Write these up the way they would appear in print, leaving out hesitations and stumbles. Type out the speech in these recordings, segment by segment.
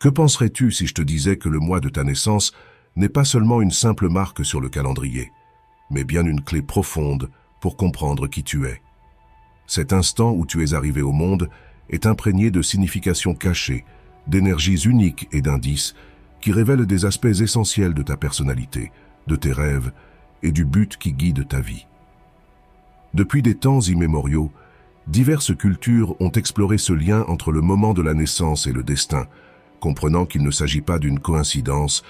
Que penserais-tu si je te disais que le mois de ta naissance n'est pas seulement une simple marque sur le calendrier, mais bien une clé profonde pour comprendre qui tu es? Cet instant où tu es arrivé au monde est imprégné de significations cachées, d'énergies uniques et d'indices qui révèlent des aspects essentiels de ta personnalité, de tes rêves et du but qui guide ta vie. Depuis des temps immémoriaux, diverses cultures ont exploré ce lien entre le moment de la naissance et le destin, comprenant qu'il ne s'agit pas d'une coïncidence,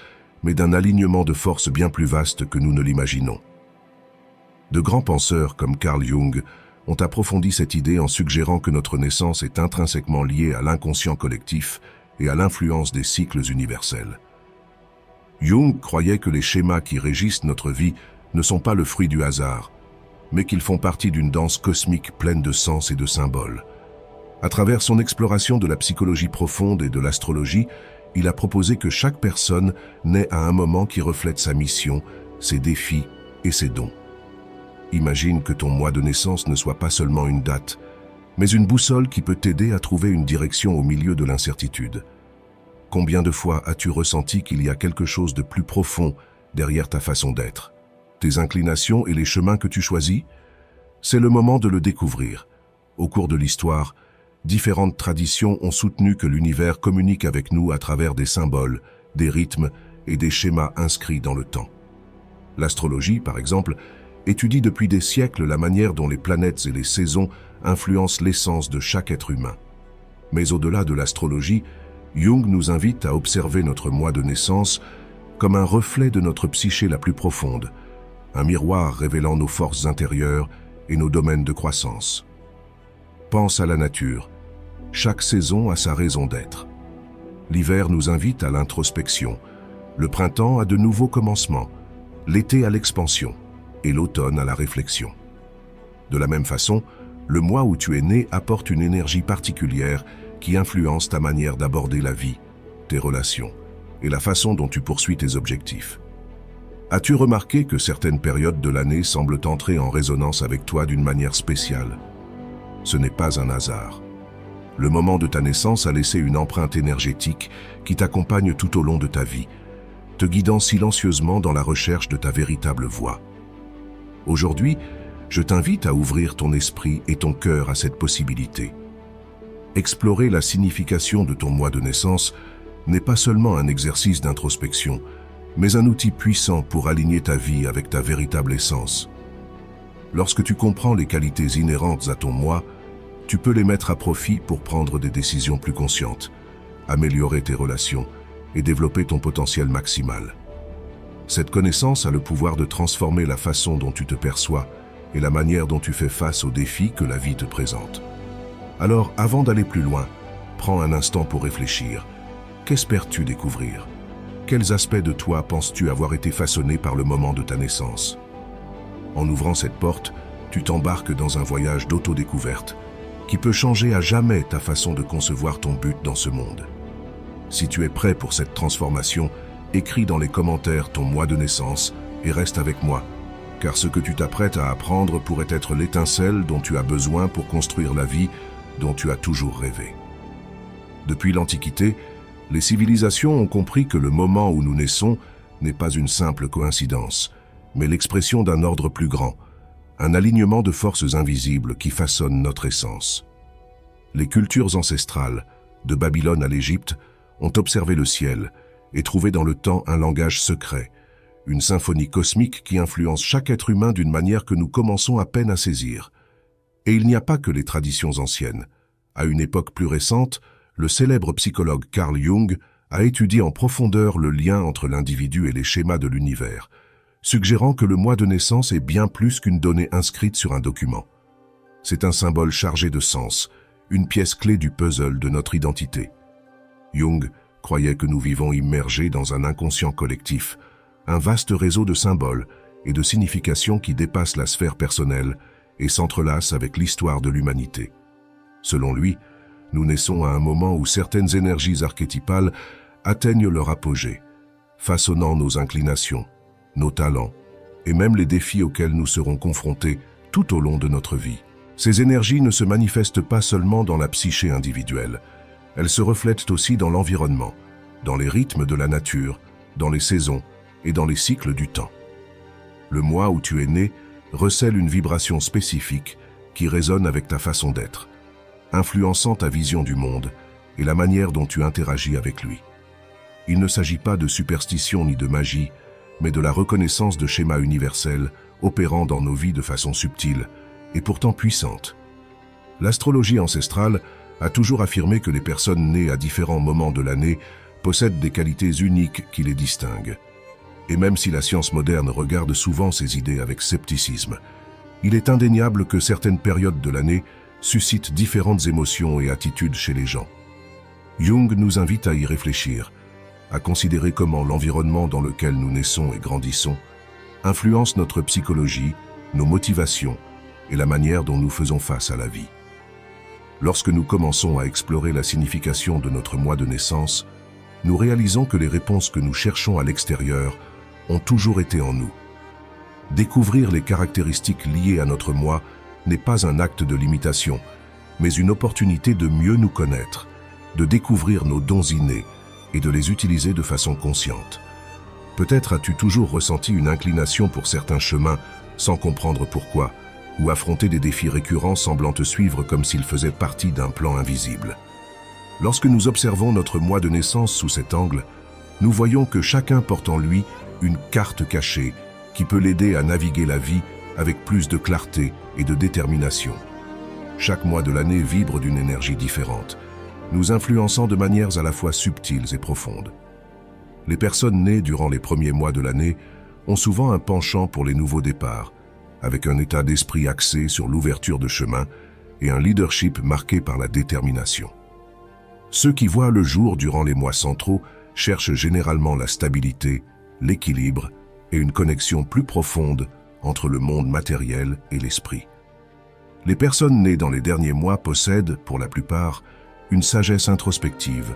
mais d'un alignement de forces bien plus vaste que nous ne l'imaginons. De grands penseurs comme Carl Jung ont approfondi cette idée en suggérant que notre naissance est intrinsèquement liée à l'inconscient collectif et à l'influence des cycles universels. Jung croyait que les schémas qui régissent notre vie ne sont pas le fruit du hasard, mais qu'ils font partie d'une danse cosmique pleine de sens et de symboles. À travers son exploration de la psychologie profonde et de l'astrologie, il a proposé que chaque personne naît à un moment qui reflète sa mission, ses défis et ses dons. Imagine que ton mois de naissance ne soit pas seulement une date, mais une boussole qui peut t'aider à trouver une direction au milieu de l'incertitude. Combien de fois as-tu ressenti qu'il y a quelque chose de plus profond derrière ta façon d'être? Tes inclinations et les chemins que tu choisis? C'est le moment de le découvrir. Au cours de l'histoire, différentes traditions ont soutenu que l'univers communique avec nous à travers des symboles, des rythmes et des schémas inscrits dans le temps. L'astrologie, par exemple, étudie depuis des siècles la manière dont les planètes et les saisons influencent l'essence de chaque être humain. Mais au-delà de l'astrologie, Jung nous invite à observer notre mois de naissance comme un reflet de notre psyché la plus profonde, un miroir révélant nos forces intérieures et nos domaines de croissance. Pense à la nature. Chaque saison a sa raison d'être. L'hiver nous invite à l'introspection, le printemps à de nouveaux commencements, l'été à l'expansion et l'automne à la réflexion. De la même façon, le mois où tu es né apporte une énergie particulière qui influence ta manière d'aborder la vie, tes relations et la façon dont tu poursuis tes objectifs. As-tu remarqué que certaines périodes de l'année semblent entrer en résonance avec toi d'une manière spéciale? Ce n'est pas un hasard. Le moment de ta naissance a laissé une empreinte énergétique qui t'accompagne tout au long de ta vie, te guidant silencieusement dans la recherche de ta véritable voie. Aujourd'hui, je t'invite à ouvrir ton esprit et ton cœur à cette possibilité. Explorer la signification de ton mois de naissance n'est pas seulement un exercice d'introspection, mais un outil puissant pour aligner ta vie avec ta véritable essence. Lorsque tu comprends les qualités inhérentes à ton mois, tu peux les mettre à profit pour prendre des décisions plus conscientes, améliorer tes relations et développer ton potentiel maximal. Cette connaissance a le pouvoir de transformer la façon dont tu te perçois et la manière dont tu fais face aux défis que la vie te présente. Alors, avant d'aller plus loin, prends un instant pour réfléchir. Qu'espères-tu découvrir? Quels aspects de toi penses-tu avoir été façonnés par le moment de ta naissance? En ouvrant cette porte, tu t'embarques dans un voyage d'autodécouverte qui peut changer à jamais ta façon de concevoir ton but dans ce monde. Si tu es prêt pour cette transformation, écris dans les commentaires ton mois de naissance et reste avec moi, car ce que tu t'apprêtes à apprendre pourrait être l'étincelle dont tu as besoin pour construire la vie dont tu as toujours rêvé. Depuis l'Antiquité, les civilisations ont compris que le moment où nous naissons n'est pas une simple coïncidence, mais l'expression d'un ordre plus grand, un alignement de forces invisibles qui façonnent notre essence. Les cultures ancestrales, de Babylone à l'Égypte, ont observé le ciel et trouvé dans le temps un langage secret, une symphonie cosmique qui influence chaque être humain d'une manière que nous commençons à peine à saisir. Et il n'y a pas que les traditions anciennes. À une époque plus récente, le célèbre psychologue Carl Jung a étudié en profondeur le lien entre l'individu et les schémas de l'univers, suggérant que le mois de naissance est bien plus qu'une donnée inscrite sur un document. C'est un symbole chargé de sens, une pièce clé du puzzle de notre identité. Jung croyait que nous vivons immergés dans un inconscient collectif, un vaste réseau de symboles et de significations qui dépassent la sphère personnelle et s'entrelacent avec l'histoire de l'humanité. Selon lui, nous naissons à un moment où certaines énergies archétypales atteignent leur apogée, façonnant nos inclinations, nos talents et même les défis auxquels nous serons confrontés tout au long de notre vie. Ces énergies ne se manifestent pas seulement dans la psyché individuelle, elles se reflètent aussi dans l'environnement, dans les rythmes de la nature, dans les saisons et dans les cycles du temps. Le mois où tu es né recèle une vibration spécifique qui résonne avec ta façon d'être, influençant ta vision du monde et la manière dont tu interagis avec lui. Il ne s'agit pas de superstition ni de magie, mais de la reconnaissance de schémas universels opérant dans nos vies de façon subtile et pourtant puissante. L'astrologie ancestrale a toujours affirmé que les personnes nées à différents moments de l'année possèdent des qualités uniques qui les distinguent. Et même si la science moderne regarde souvent ces idées avec scepticisme, il est indéniable que certaines périodes de l'année suscitent différentes émotions et attitudes chez les gens. Jung nous invite à y réfléchir, à considérer comment l'environnement dans lequel nous naissons et grandissons influence notre psychologie, nos motivations et la manière dont nous faisons face à la vie. Lorsque nous commençons à explorer la signification de notre mois de naissance, nous réalisons que les réponses que nous cherchons à l'extérieur ont toujours été en nous. Découvrir les caractéristiques liées à notre moi n'est pas un acte de limitation, mais une opportunité de mieux nous connaître, de découvrir nos dons innés et de les utiliser de façon consciente. Peut-être as-tu toujours ressenti une inclination pour certains chemins sans comprendre pourquoi, ou affronté des défis récurrents semblant te suivre comme s'ils faisaient partie d'un plan invisible. Lorsque nous observons notre mois de naissance sous cet angle, nous voyons que chacun porte en lui une carte cachée qui peut l'aider à naviguer la vie avec plus de clarté et de détermination. Chaque mois de l'année vibre d'une énergie différente, nous influençant de manières à la fois subtiles et profondes. Les personnes nées durant les premiers mois de l'année ont souvent un penchant pour les nouveaux départs, avec un état d'esprit axé sur l'ouverture de chemin et un leadership marqué par la détermination. Ceux qui voient le jour durant les mois centraux cherchent généralement la stabilité, l'équilibre et une connexion plus profonde entre le monde matériel et l'esprit. Les personnes nées dans les derniers mois possèdent, pour la plupart, une sagesse introspective,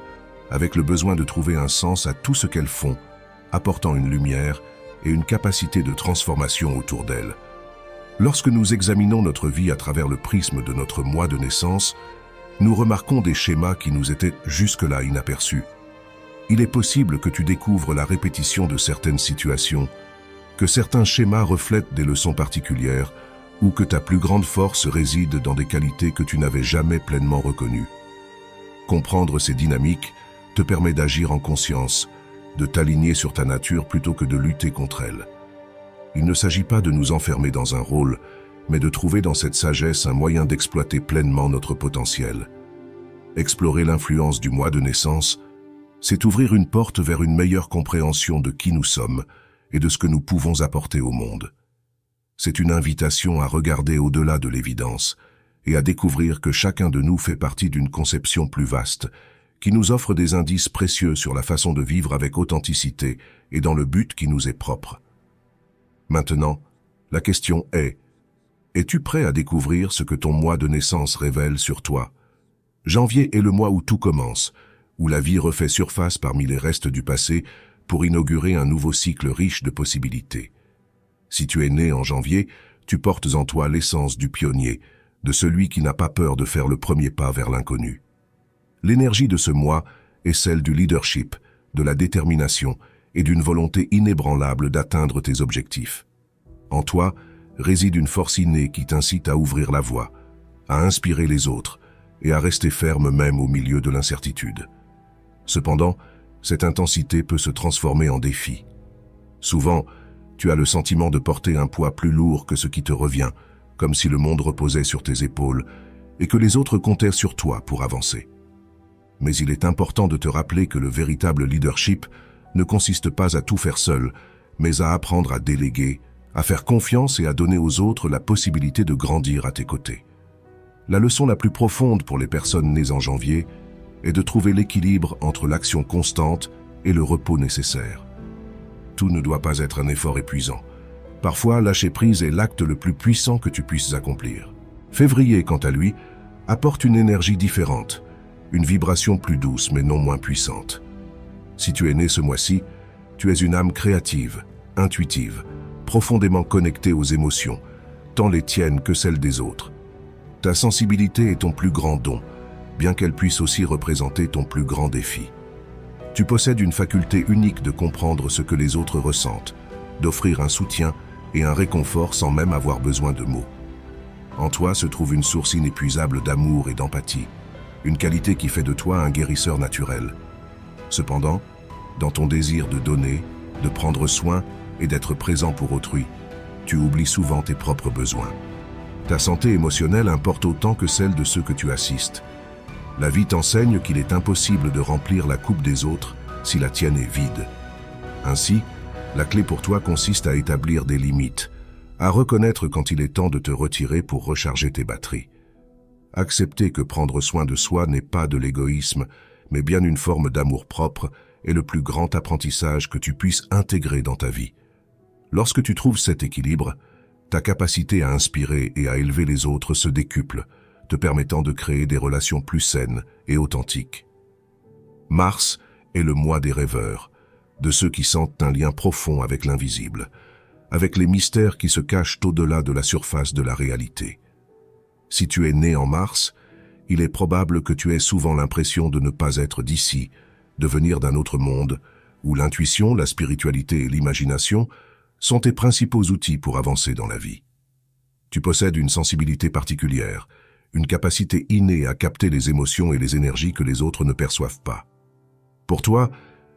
avec le besoin de trouver un sens à tout ce qu'elles font, apportant une lumière et une capacité de transformation autour d'elles. Lorsque nous examinons notre vie à travers le prisme de notre mois de naissance, nous remarquons des schémas qui nous étaient jusque-là inaperçus. Il est possible que tu découvres la répétition de certaines situations, que certains schémas reflètent des leçons particulières ou que ta plus grande force réside dans des qualités que tu n'avais jamais pleinement reconnues. Comprendre ces dynamiques te permet d'agir en conscience, de t'aligner sur ta nature plutôt que de lutter contre elle. Il ne s'agit pas de nous enfermer dans un rôle, mais de trouver dans cette sagesse un moyen d'exploiter pleinement notre potentiel. Explorer l'influence du mois de naissance, c'est ouvrir une porte vers une meilleure compréhension de qui nous sommes et de ce que nous pouvons apporter au monde. C'est une invitation à regarder au-delà de l'évidence et à découvrir que chacun de nous fait partie d'une conception plus vaste, qui nous offre des indices précieux sur la façon de vivre avec authenticité et dans le but qui nous est propre. Maintenant, la question est, es-tu prêt à découvrir ce que ton mois de naissance révèle sur toi? Janvier est le mois où tout commence, où la vie refait surface parmi les restes du passé pour inaugurer un nouveau cycle riche de possibilités. Si tu es né en janvier, tu portes en toi l'essence du pionnier, de celui qui n'a pas peur de faire le premier pas vers l'inconnu. L'énergie de ce mois est celle du leadership, de la détermination et d'une volonté inébranlable d'atteindre tes objectifs. En toi réside une force innée qui t'incite à ouvrir la voie, à inspirer les autres et à rester ferme même au milieu de l'incertitude. Cependant, cette intensité peut se transformer en défi. Souvent, tu as le sentiment de porter un poids plus lourd que ce qui te revient, comme si le monde reposait sur tes épaules et que les autres comptaient sur toi pour avancer. Mais il est important de te rappeler que le véritable leadership ne consiste pas à tout faire seul, mais à apprendre à déléguer, à faire confiance et à donner aux autres la possibilité de grandir à tes côtés. La leçon la plus profonde pour les personnes nées en janvier est de trouver l'équilibre entre l'action constante et le repos nécessaire. Tout ne doit pas être un effort épuisant. Parfois, lâcher prise est l'acte le plus puissant que tu puisses accomplir. Février, quant à lui, apporte une énergie différente, une vibration plus douce mais non moins puissante. Si tu es né ce mois-ci, tu es une âme créative, intuitive, profondément connectée aux émotions, tant les tiennes que celles des autres. Ta sensibilité est ton plus grand don, bien qu'elle puisse aussi représenter ton plus grand défi. Tu possèdes une faculté unique de comprendre ce que les autres ressentent, d'offrir un soutien et un réconfort sans même avoir besoin de mots. En toi se trouve une source inépuisable d'amour et d'empathie, une qualité qui fait de toi un guérisseur naturel. Cependant, dans ton désir de donner, de prendre soin et d'être présent pour autrui, tu oublies souvent tes propres besoins. Ta santé émotionnelle importe autant que celle de ceux que tu assistes. La vie t'enseigne qu'il est impossible de remplir la coupe des autres si la tienne est vide. Ainsi, la clé pour toi consiste à établir des limites, à reconnaître quand il est temps de te retirer pour recharger tes batteries. Accepter que prendre soin de soi n'est pas de l'égoïsme, mais bien une forme d'amour-propre est le plus grand apprentissage que tu puisses intégrer dans ta vie. Lorsque tu trouves cet équilibre, ta capacité à inspirer et à élever les autres se décuple, te permettant de créer des relations plus saines et authentiques. Mars est le mois des rêveurs, de ceux qui sentent un lien profond avec l'invisible, avec les mystères qui se cachent au-delà de la surface de la réalité. Si tu es né en Mars, il est probable que tu aies souvent l'impression de ne pas être d'ici, de venir d'un autre monde, où l'intuition, la spiritualité et l'imagination sont tes principaux outils pour avancer dans la vie. Tu possèdes une sensibilité particulière, une capacité innée à capter les émotions et les énergies que les autres ne perçoivent pas. Pour toi,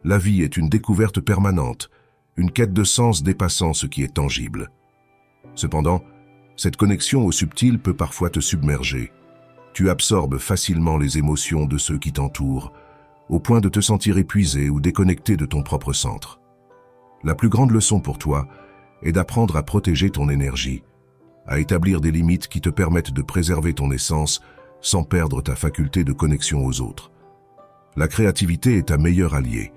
la vie est une découverte permanente, une quête de sens dépassant ce qui est tangible. Cependant, cette connexion au subtil peut parfois te submerger. Tu absorbes facilement les émotions de ceux qui t'entourent, au point de te sentir épuisé ou déconnecté de ton propre centre. La plus grande leçon pour toi est d'apprendre à protéger ton énergie, à établir des limites qui te permettent de préserver ton essence sans perdre ta faculté de connexion aux autres. La créativité est ta meilleure alliée.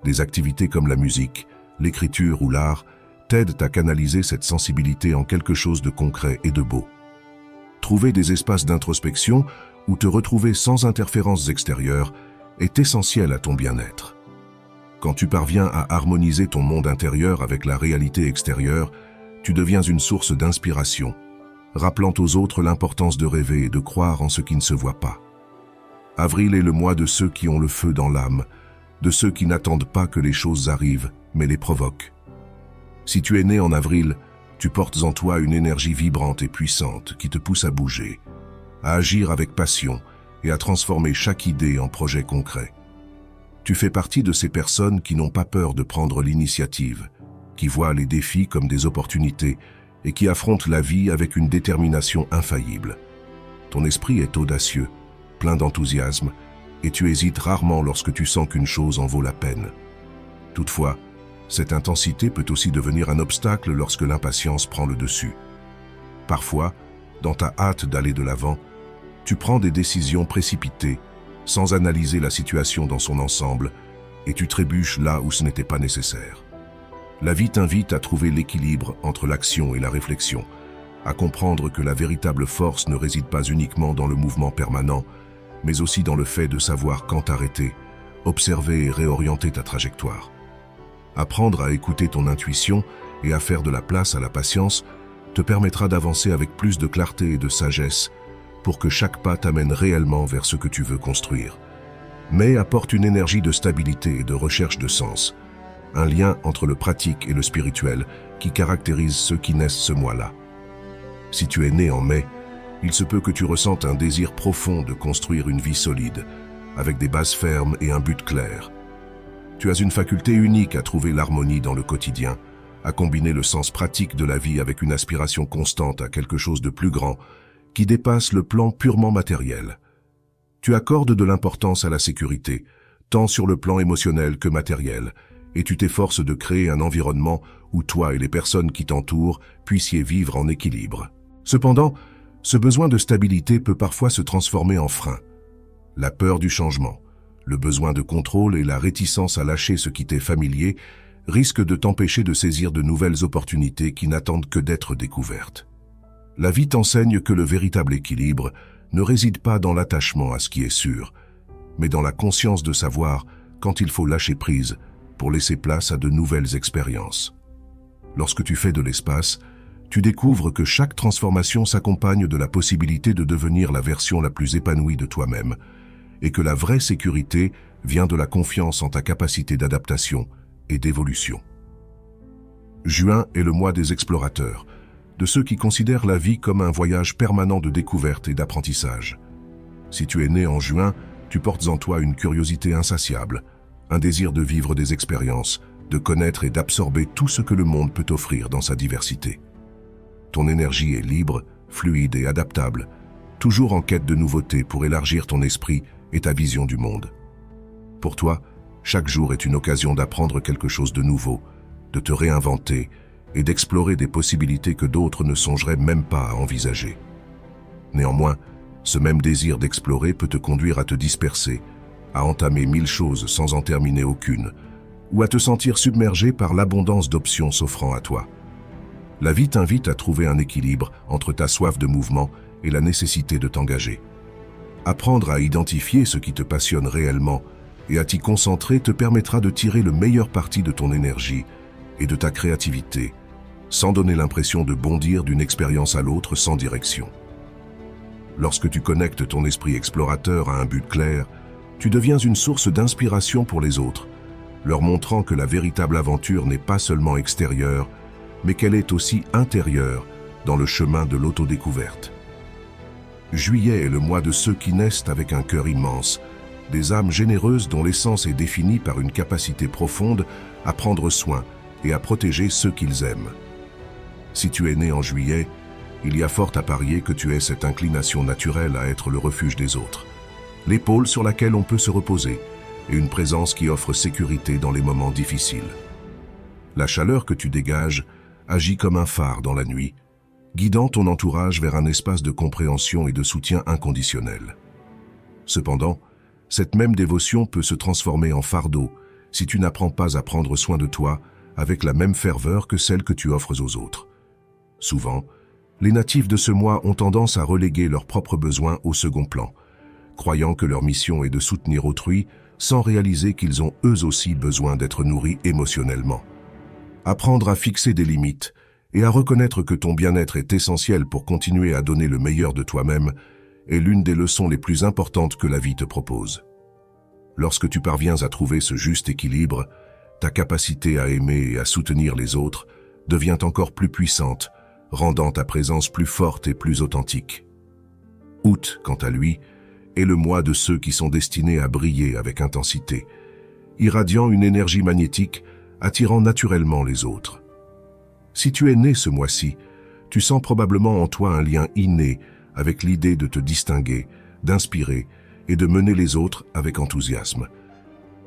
Des activités comme la musique, l'écriture ou l'art t'aident à canaliser cette sensibilité en quelque chose de concret et de beau. Trouver des espaces d'introspection où te retrouver sans interférences extérieures est essentiel à ton bien-être. Quand tu parviens à harmoniser ton monde intérieur avec la réalité extérieure, tu deviens une source d'inspiration, rappelant aux autres l'importance de rêver et de croire en ce qui ne se voit pas. Avril est le mois de ceux qui ont le feu dans l'âme, de ceux qui n'attendent pas que les choses arrivent, mais les provoquent. Si tu es né en avril, tu portes en toi une énergie vibrante et puissante qui te pousse à bouger, à agir avec passion et à transformer chaque idée en projet concret. Tu fais partie de ces personnes qui n'ont pas peur de prendre l'initiative, qui voient les défis comme des opportunités et qui affrontent la vie avec une détermination infaillible. Ton esprit est audacieux, plein d'enthousiasme, et tu hésites rarement lorsque tu sens qu'une chose en vaut la peine. Toutefois, cette intensité peut aussi devenir un obstacle lorsque l'impatience prend le dessus. Parfois, dans ta hâte d'aller de l'avant, tu prends des décisions précipitées, sans analyser la situation dans son ensemble, et tu trébuches là où ce n'était pas nécessaire. La vie t'invite à trouver l'équilibre entre l'action et la réflexion, à comprendre que la véritable force ne réside pas uniquement dans le mouvement permanent, mais aussi dans le fait de savoir quand t'arrêter, observer et réorienter ta trajectoire. Apprendre à écouter ton intuition et à faire de la place à la patience te permettra d'avancer avec plus de clarté et de sagesse pour que chaque pas t'amène réellement vers ce que tu veux construire. Mais apporte une énergie de stabilité et de recherche de sens, un lien entre le pratique et le spirituel qui caractérise ceux qui naissent ce mois-là. Si tu es né en mai, il se peut que tu ressentes un désir profond de construire une vie solide, avec des bases fermes et un but clair. Tu as une faculté unique à trouver l'harmonie dans le quotidien, à combiner le sens pratique de la vie avec une aspiration constante à quelque chose de plus grand, qui dépasse le plan purement matériel. Tu accordes de l'importance à la sécurité, tant sur le plan émotionnel que matériel, et tu t'efforces de créer un environnement où toi et les personnes qui t'entourent puissiez vivre en équilibre. Cependant, ce besoin de stabilité peut parfois se transformer en frein. La peur du changement, le besoin de contrôle et la réticence à lâcher ce qui t'est familier risquent de t'empêcher de saisir de nouvelles opportunités qui n'attendent que d'être découvertes. La vie t'enseigne que le véritable équilibre ne réside pas dans l'attachement à ce qui est sûr, mais dans la conscience de savoir quand il faut lâcher prise pour laisser place à de nouvelles expériences. Lorsque tu fais de l'espace, tu découvres que chaque transformation s'accompagne de la possibilité de devenir la version la plus épanouie de toi-même, et que la vraie sécurité vient de la confiance en ta capacité d'adaptation et d'évolution. Juin est le mois des explorateurs, de ceux qui considèrent la vie comme un voyage permanent de découverte et d'apprentissage. Si tu es né en juin, tu portes en toi une curiosité insatiable, un désir de vivre des expériences, de connaître et d'absorber tout ce que le monde peut offrir dans sa diversité. Ton énergie est libre, fluide et adaptable, toujours en quête de nouveautés pour élargir ton esprit et ta vision du monde. Pour toi, chaque jour est une occasion d'apprendre quelque chose de nouveau, de te réinventer et d'explorer des possibilités que d'autres ne songeraient même pas à envisager. Néanmoins, ce même désir d'explorer peut te conduire à te disperser, à entamer 1000 choses sans en terminer aucune, ou à te sentir submergé par l'abondance d'options s'offrant à toi. La vie t'invite à trouver un équilibre entre ta soif de mouvement et la nécessité de t'engager. Apprendre à identifier ce qui te passionne réellement et à t'y concentrer te permettra de tirer le meilleur parti de ton énergie et de ta créativité, sans donner l'impression de bondir d'une expérience à l'autre sans direction. Lorsque tu connectes ton esprit explorateur à un but clair, tu deviens une source d'inspiration pour les autres, leur montrant que la véritable aventure n'est pas seulement extérieure, mais qu'elle est aussi intérieure dans le chemin de l'autodécouverte. Juillet est le mois de ceux qui naissent avec un cœur immense, des âmes généreuses dont l'essence est définie par une capacité profonde à prendre soin et à protéger ceux qu'ils aiment. Si tu es né en juillet, il y a fort à parier que tu aies cette inclination naturelle à être le refuge des autres, l'épaule sur laquelle on peut se reposer, et une présence qui offre sécurité dans les moments difficiles. La chaleur que tu dégages agit comme un phare dans la nuit, guidant ton entourage vers un espace de compréhension et de soutien inconditionnel. Cependant, cette même dévotion peut se transformer en fardeau si tu n'apprends pas à prendre soin de toi avec la même ferveur que celle que tu offres aux autres. Souvent, les natifs de ce mois ont tendance à reléguer leurs propres besoins au second plan, croyant que leur mission est de soutenir autrui sans réaliser qu'ils ont eux aussi besoin d'être nourris émotionnellement. Apprendre à fixer des limites et à reconnaître que ton bien-être est essentiel pour continuer à donner le meilleur de toi-même est l'une des leçons les plus importantes que la vie te propose. Lorsque tu parviens à trouver ce juste équilibre, ta capacité à aimer et à soutenir les autres devient encore plus puissante, rendant ta présence plus forte et plus authentique. Août, quant à lui, est le mois de ceux qui sont destinés à briller avec intensité, irradiant une énergie magnétique, attirant naturellement les autres. Si tu es né ce mois-ci, tu sens probablement en toi un lien inné avec l'idée de te distinguer, d'inspirer et de mener les autres avec enthousiasme.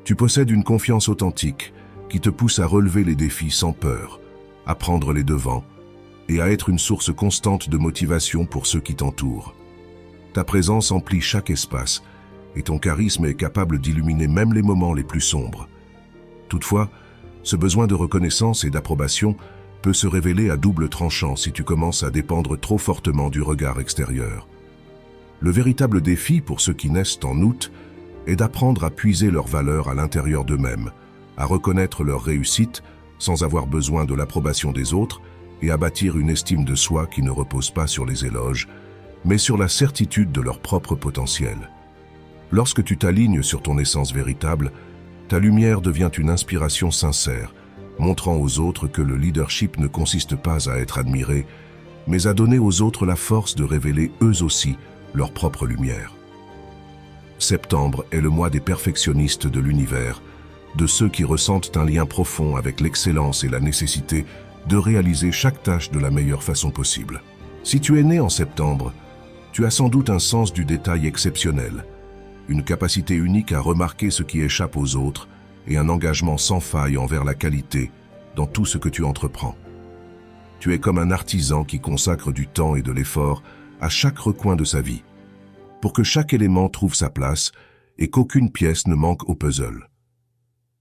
Tu possèdes une confiance authentique qui te pousse à relever les défis sans peur, à prendre les devants et à être une source constante de motivation pour ceux qui t'entourent. Ta présence emplit chaque espace et ton charisme est capable d'illuminer même les moments les plus sombres. Toutefois, ce besoin de reconnaissance et d'approbation peut se révéler à double tranchant si tu commences à dépendre trop fortement du regard extérieur. Le véritable défi pour ceux qui naissent en août est d'apprendre à puiser leurs valeurs à l'intérieur d'eux-mêmes, à reconnaître leur réussite sans avoir besoin de l'approbation des autres et à bâtir une estime de soi qui ne repose pas sur les éloges, mais sur la certitude de leur propre potentiel. Lorsque tu t'alignes sur ton essence véritable, ta lumière devient une inspiration sincère, montrant aux autres que le leadership ne consiste pas à être admiré, mais à donner aux autres la force de révéler eux aussi leur propre lumière. Septembre est le mois des perfectionnistes de l'univers, de ceux qui ressentent un lien profond avec l'excellence et la nécessité de réaliser chaque tâche de la meilleure façon possible. Si tu es né en septembre, tu as sans doute un sens du détail exceptionnel, une capacité unique à remarquer ce qui échappe aux autres et un engagement sans faille envers la qualité dans tout ce que tu entreprends. Tu es comme un artisan qui consacre du temps et de l'effort à chaque recoin de sa vie, pour que chaque élément trouve sa place et qu'aucune pièce ne manque au puzzle.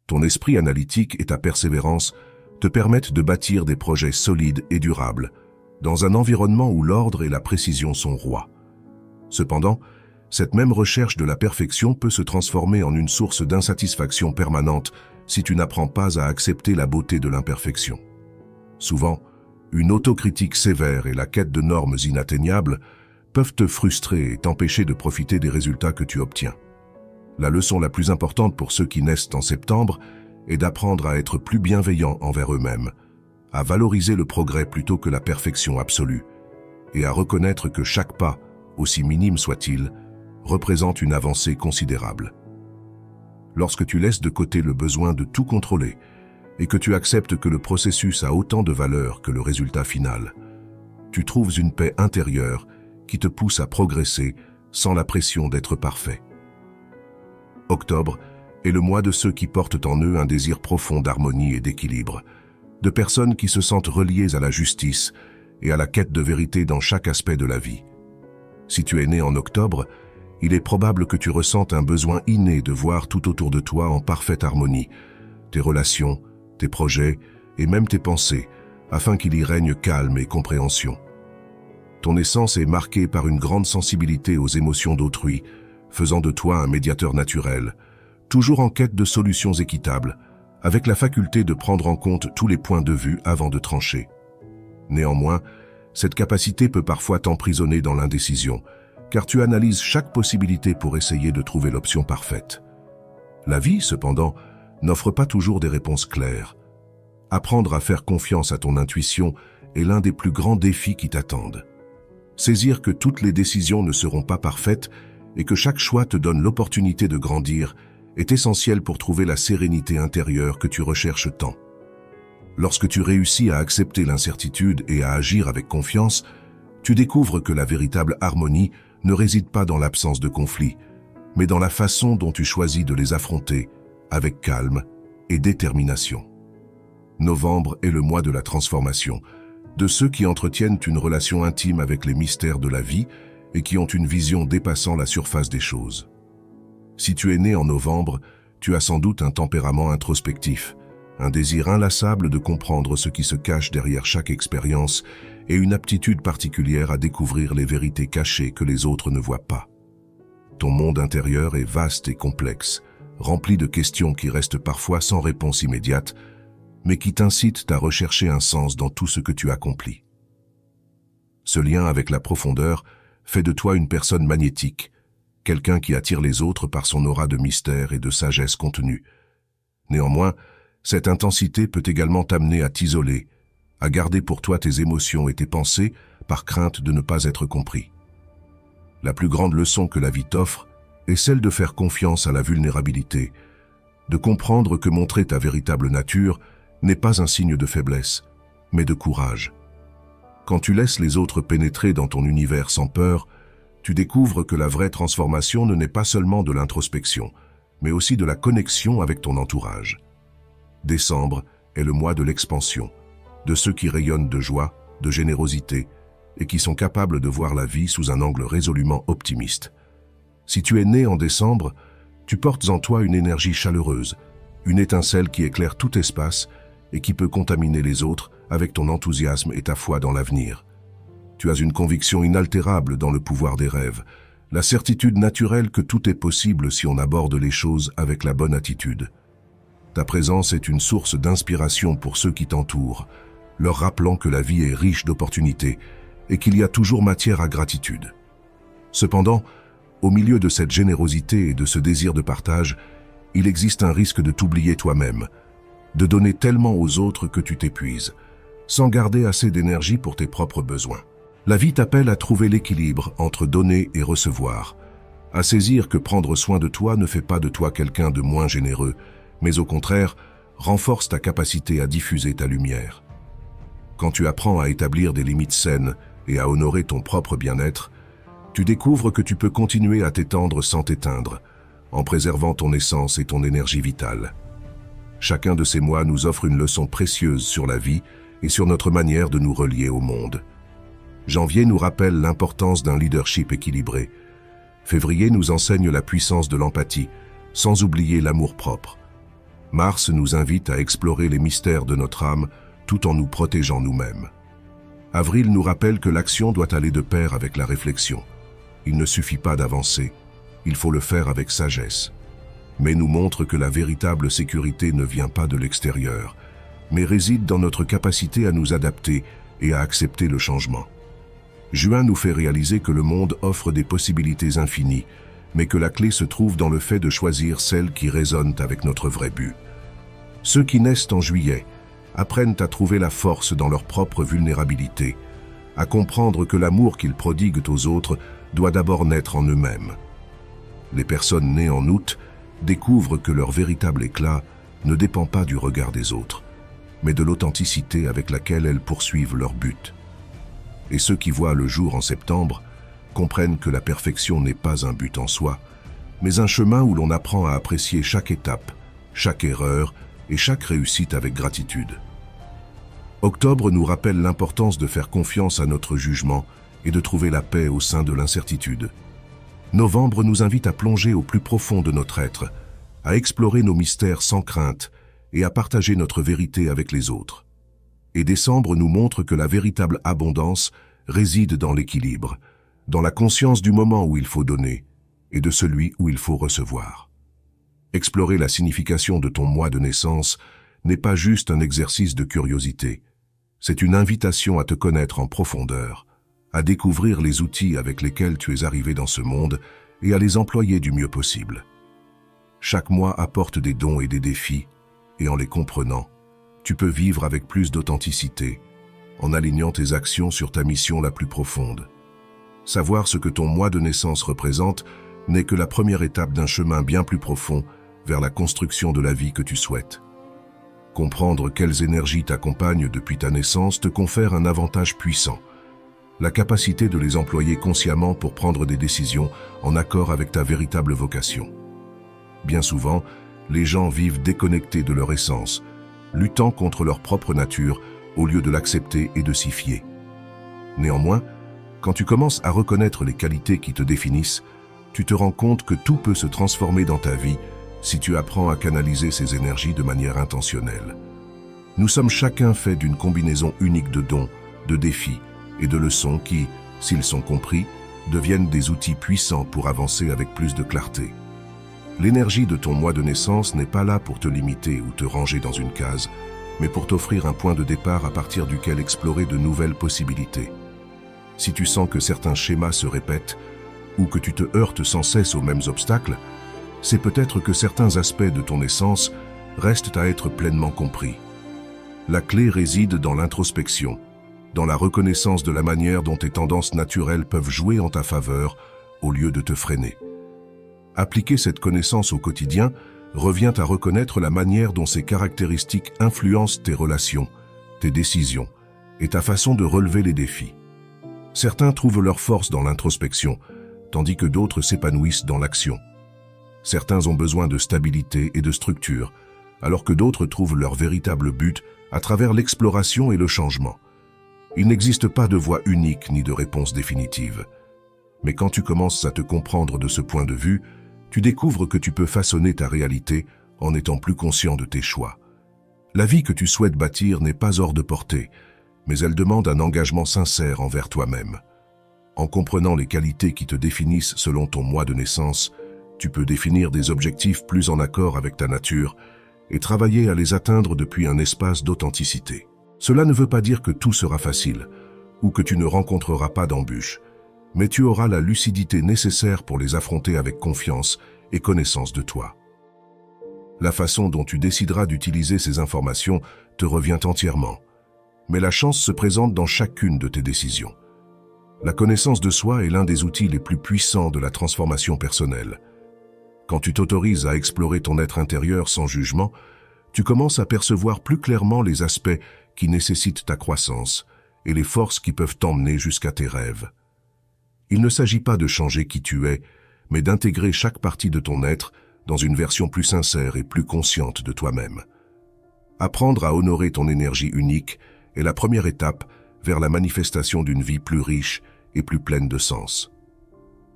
Ton esprit analytique et ta persévérance te permettent de bâtir des projets solides et durables, dans un environnement où l'ordre et la précision sont rois. Cependant, cette même recherche de la perfection peut se transformer en une source d'insatisfaction permanente si tu n'apprends pas à accepter la beauté de l'imperfection. Souvent, une autocritique sévère et la quête de normes inatteignables peuvent te frustrer et t'empêcher de profiter des résultats que tu obtiens. La leçon la plus importante pour ceux qui naissent en septembre est d'apprendre à être plus bienveillants envers eux-mêmes, à valoriser le progrès plutôt que la perfection absolue, et à reconnaître que chaque pas, aussi minime soit-il, représente une avancée considérable. Lorsque tu laisses de côté le besoin de tout contrôler et que tu acceptes que le processus a autant de valeur que le résultat final, tu trouves une paix intérieure qui te pousse à progresser sans la pression d'être parfait. Octobre est le mois de ceux qui portent en eux un désir profond d'harmonie et d'équilibre, de personnes qui se sentent reliées à la justice et à la quête de vérité dans chaque aspect de la vie. Si tu es né en octobre, il est probable que tu ressentes un besoin inné de voir tout autour de toi en parfaite harmonie, tes relations, tes projets et même tes pensées, afin qu'il y règne calme et compréhension. Ton essence est marquée par une grande sensibilité aux émotions d'autrui, faisant de toi un médiateur naturel, toujours en quête de solutions équitables, avec la faculté de prendre en compte tous les points de vue avant de trancher. Néanmoins, cette capacité peut parfois t'emprisonner dans l'indécision, car tu analyses chaque possibilité pour essayer de trouver l'option parfaite. La vie, cependant, n'offre pas toujours des réponses claires. Apprendre à faire confiance à ton intuition est l'un des plus grands défis qui t'attendent. Saisir que toutes les décisions ne seront pas parfaites et que chaque choix te donne l'opportunité de grandir est essentiel pour trouver la sérénité intérieure que tu recherches tant. Lorsque tu réussis à accepter l'incertitude et à agir avec confiance, tu découvres que la véritable harmonie ne réside pas dans l'absence de conflits, mais dans la façon dont tu choisis de les affronter avec calme et détermination. Novembre est le mois de la transformation, de ceux qui entretiennent une relation intime avec les mystères de la vie et qui ont une vision dépassant la surface des choses. Si tu es né en novembre, tu as sans doute un tempérament introspectif, un désir inlassable de comprendre ce qui se cache derrière chaque expérience et une aptitude particulière à découvrir les vérités cachées que les autres ne voient pas. Ton monde intérieur est vaste et complexe, rempli de questions qui restent parfois sans réponse immédiate, mais qui t'incitent à rechercher un sens dans tout ce que tu accomplis. Ce lien avec la profondeur fait de toi une personne magnétique, quelqu'un qui attire les autres par son aura de mystère et de sagesse contenue. Néanmoins, cette intensité peut également t'amener à t'isoler, à garder pour toi tes émotions et tes pensées par crainte de ne pas être compris. La plus grande leçon que la vie t'offre est celle de faire confiance à la vulnérabilité, de comprendre que montrer ta véritable nature n'est pas un signe de faiblesse, mais de courage. Quand tu laisses les autres pénétrer dans ton univers sans peur, tu découvres que la vraie transformation ne naît pas seulement de l'introspection, mais aussi de la connexion avec ton entourage. Décembre est le mois de l'expansion, de ceux qui rayonnent de joie, de générosité, et qui sont capables de voir la vie sous un angle résolument optimiste. Si tu es né en décembre, tu portes en toi une énergie chaleureuse, une étincelle qui éclaire tout espace et qui peut contaminer les autres avec ton enthousiasme et ta foi dans l'avenir. Tu as une conviction inaltérable dans le pouvoir des rêves, la certitude naturelle que tout est possible si on aborde les choses avec la bonne attitude. Ta présence est une source d'inspiration pour ceux qui t'entourent, leur rappelant que la vie est riche d'opportunités et qu'il y a toujours matière à gratitude. Cependant, au milieu de cette générosité et de ce désir de partage, il existe un risque de t'oublier toi-même, de donner tellement aux autres que tu t'épuises, sans garder assez d'énergie pour tes propres besoins. La vie t'appelle à trouver l'équilibre entre donner et recevoir, à saisir que prendre soin de toi ne fait pas de toi quelqu'un de moins généreux, mais au contraire, renforce ta capacité à diffuser ta lumière. Quand tu apprends à établir des limites saines et à honorer ton propre bien-être, tu découvres que tu peux continuer à t'étendre sans t'éteindre, en préservant ton essence et ton énergie vitale. Chacun de ces mois nous offre une leçon précieuse sur la vie et sur notre manière de nous relier au monde. Janvier nous rappelle l'importance d'un leadership équilibré. Février nous enseigne la puissance de l'empathie, sans oublier l'amour-propre. Mars nous invite à explorer les mystères de notre âme tout en nous protégeant nous-mêmes. Avril nous rappelle que l'action doit aller de pair avec la réflexion. Il ne suffit pas d'avancer, il faut le faire avec sagesse. Mais nous montre que la véritable sécurité ne vient pas de l'extérieur, mais réside dans notre capacité à nous adapter et à accepter le changement. Juin nous fait réaliser que le monde offre des possibilités infinies, mais que la clé se trouve dans le fait de choisir celles qui résonnent avec notre vrai but. Ceux qui naissent en juillet apprennent à trouver la force dans leur propre vulnérabilité, à comprendre que l'amour qu'ils prodiguent aux autres doit d'abord naître en eux-mêmes. Les personnes nées en août découvrent que leur véritable éclat ne dépend pas du regard des autres, mais de l'authenticité avec laquelle elles poursuivent leur but. Et ceux qui voient le jour en septembre comprennent que la perfection n'est pas un but en soi, mais un chemin où l'on apprend à apprécier chaque étape, chaque erreur et chaque réussite avec gratitude. Octobre nous rappelle l'importance de faire confiance à notre jugement et de trouver la paix au sein de l'incertitude. Novembre nous invite à plonger au plus profond de notre être, à explorer nos mystères sans crainte et à partager notre vérité avec les autres. Et décembre nous montre que la véritable abondance réside dans l'équilibre, dans la conscience du moment où il faut donner et de celui où il faut recevoir. Explorer la signification de ton mois de naissance n'est pas juste un exercice de curiosité, c'est une invitation à te connaître en profondeur, à découvrir les outils avec lesquels tu es arrivé dans ce monde et à les employer du mieux possible. Chaque mois apporte des dons et des défis, et en les comprenant, tu peux vivre avec plus d'authenticité, en alignant tes actions sur ta mission la plus profonde. Savoir ce que ton mois de naissance représente n'est que la première étape d'un chemin bien plus profond vers la construction de la vie que tu souhaites. Comprendre quelles énergies t'accompagnent depuis ta naissance te confère un avantage puissant, la capacité de les employer consciemment pour prendre des décisions en accord avec ta véritable vocation. Bien souvent, les gens vivent déconnectés de leur essence, luttant contre leur propre nature au lieu de l'accepter et de s'y fier. Néanmoins, quand tu commences à reconnaître les qualités qui te définissent, tu te rends compte que tout peut se transformer dans ta vie si tu apprends à canaliser ces énergies de manière intentionnelle. Nous sommes chacun faits d'une combinaison unique de dons, de défis et de leçons qui, s'ils sont compris, deviennent des outils puissants pour avancer avec plus de clarté. L'énergie de ton mois de naissance n'est pas là pour te limiter ou te ranger dans une case, mais pour t'offrir un point de départ à partir duquel explorer de nouvelles possibilités. Si tu sens que certains schémas se répètent, ou que tu te heurtes sans cesse aux mêmes obstacles, c'est peut-être que certains aspects de ton essence restent à être pleinement compris. La clé réside dans l'introspection, dans la reconnaissance de la manière dont tes tendances naturelles peuvent jouer en ta faveur au lieu de te freiner. Appliquer cette connaissance au quotidien revient à reconnaître la manière dont ces caractéristiques influencent tes relations, tes décisions et ta façon de relever les défis. Certains trouvent leur force dans l'introspection, tandis que d'autres s'épanouissent dans l'action. Certains ont besoin de stabilité et de structure, alors que d'autres trouvent leur véritable but à travers l'exploration et le changement. Il n'existe pas de voie unique ni de réponse définitive. Mais quand tu commences à te comprendre de ce point de vue, tu découvres que tu peux façonner ta réalité en étant plus conscient de tes choix. La vie que tu souhaites bâtir n'est pas hors de portée, mais elle demande un engagement sincère envers toi-même. En comprenant les qualités qui te définissent selon ton mois de naissance, tu peux définir des objectifs plus en accord avec ta nature et travailler à les atteindre depuis un espace d'authenticité. Cela ne veut pas dire que tout sera facile ou que tu ne rencontreras pas d'embûches, mais tu auras la lucidité nécessaire pour les affronter avec confiance et connaissance de toi. La façon dont tu décideras d'utiliser ces informations te revient entièrement, mais la chance se présente dans chacune de tes décisions. La connaissance de soi est l'un des outils les plus puissants de la transformation personnelle. Quand tu t'autorises à explorer ton être intérieur sans jugement, tu commences à percevoir plus clairement les aspects qui nécessitent ta croissance et les forces qui peuvent t'emmener jusqu'à tes rêves. Il ne s'agit pas de changer qui tu es, mais d'intégrer chaque partie de ton être dans une version plus sincère et plus consciente de toi-même. Apprendre à honorer ton énergie unique est la première étape vers la manifestation d'une vie plus riche et plus pleine de sens.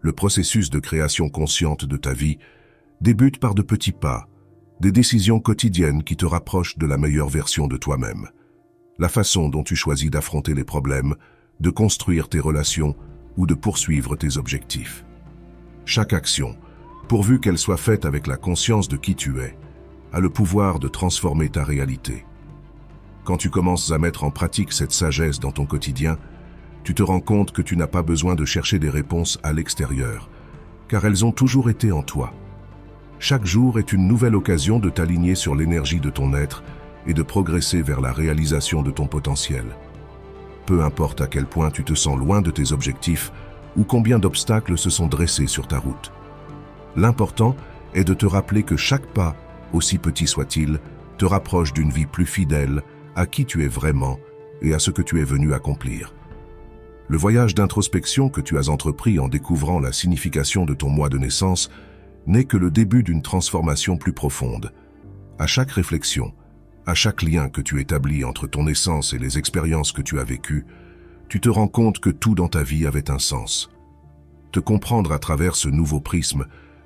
Le processus de création consciente de ta vie débute par de petits pas, des décisions quotidiennes qui te rapprochent de la meilleure version de toi-même. La façon dont tu choisis d'affronter les problèmes, de construire tes relations ou de poursuivre tes objectifs. Chaque action, pourvu qu'elle soit faite avec la conscience de qui tu es, a le pouvoir de transformer ta réalité. Quand tu commences à mettre en pratique cette sagesse dans ton quotidien, tu te rends compte que tu n'as pas besoin de chercher des réponses à l'extérieur, car elles ont toujours été en toi. Chaque jour est une nouvelle occasion de t'aligner sur l'énergie de ton être et de progresser vers la réalisation de ton potentiel. Peu importe à quel point tu te sens loin de tes objectifs ou combien d'obstacles se sont dressés sur ta route. L'important est de te rappeler que chaque pas, aussi petit soit-il, te rapproche d'une vie plus fidèle à qui tu es vraiment et à ce que tu es venu accomplir. Le voyage d'introspection que tu as entrepris en découvrant la signification de ton mois de naissance n'est que le début d'une transformation plus profonde. À chaque réflexion, à chaque lien que tu établis entre ton essence et les expériences que tu as vécues, tu te rends compte que tout dans ta vie avait un sens. Te comprendre à travers ce nouveau prisme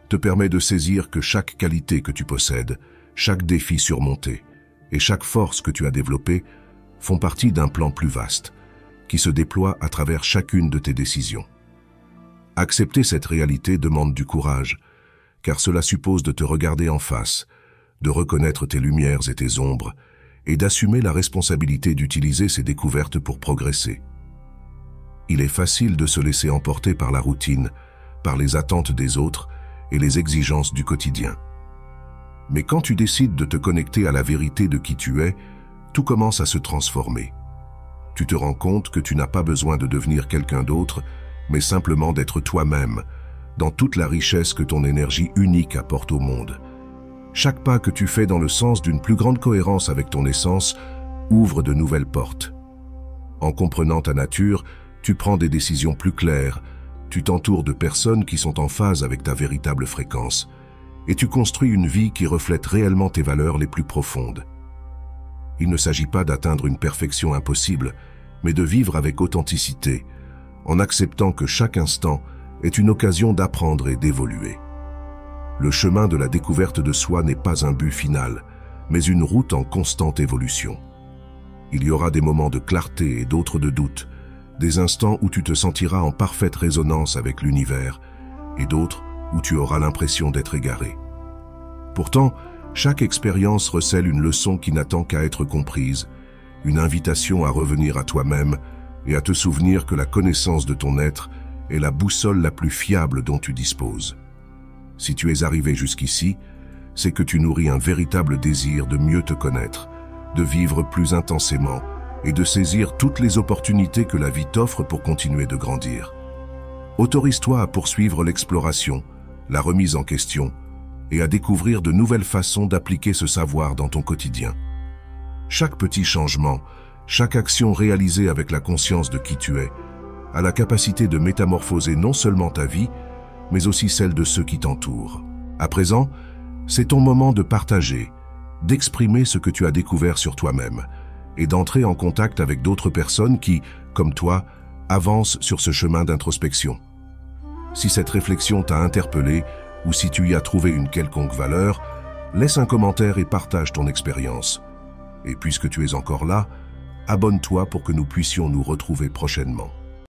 te permet de saisir que chaque qualité que tu possèdes, chaque défi surmonté et chaque force que tu as développée font partie d'un plan plus vaste, qui se déploie à travers chacune de tes décisions. Accepter cette réalité demande du courage, car cela suppose de te regarder en face, de reconnaître tes lumières et tes ombres, et d'assumer la responsabilité d'utiliser ces découvertes pour progresser. Il est facile de se laisser emporter par la routine, par les attentes des autres et les exigences du quotidien. Mais quand tu décides de te connecter à la vérité de qui tu es, tout commence à se transformer. Tu te rends compte que tu n'as pas besoin de devenir quelqu'un d'autre, mais simplement d'être toi-même, dans toute la richesse que ton énergie unique apporte au monde. Chaque pas que tu fais dans le sens d'une plus grande cohérence avec ton essence ouvre de nouvelles portes. En comprenant ta nature, tu prends des décisions plus claires, tu t'entoures de personnes qui sont en phase avec ta véritable fréquence, et tu construis une vie qui reflète réellement tes valeurs les plus profondes. Il ne s'agit pas d'atteindre une perfection impossible, mais de vivre avec authenticité, en acceptant que chaque instant est une occasion d'apprendre et d'évoluer. Le chemin de la découverte de soi n'est pas un but final, mais une route en constante évolution. Il y aura des moments de clarté et d'autres de doute, des instants où tu te sentiras en parfaite résonance avec l'univers, et d'autres où tu auras l'impression d'être égaré. Pourtant, chaque expérience recèle une leçon qui n'attend qu'à être comprise, une invitation à revenir à toi-même et à te souvenir que la connaissance de ton être est la boussole la plus fiable dont tu disposes. Si tu es arrivé jusqu'ici, c'est que tu nourris un véritable désir de mieux te connaître, de vivre plus intensément et de saisir toutes les opportunités que la vie t'offre pour continuer de grandir. Autorise-toi à poursuivre l'exploration, la remise en question, et à découvrir de nouvelles façons d'appliquer ce savoir dans ton quotidien. Chaque petit changement, chaque action réalisée avec la conscience de qui tu es, a la capacité de métamorphoser non seulement ta vie, mais aussi celle de ceux qui t'entourent. À présent, c'est ton moment de partager, d'exprimer ce que tu as découvert sur toi-même, et d'entrer en contact avec d'autres personnes qui, comme toi, avancent sur ce chemin d'introspection. Si cette réflexion t'a interpellé, ou si tu y as trouvé une quelconque valeur, laisse un commentaire et partage ton expérience. Et puisque tu es encore là, abonne-toi pour que nous puissions nous retrouver prochainement.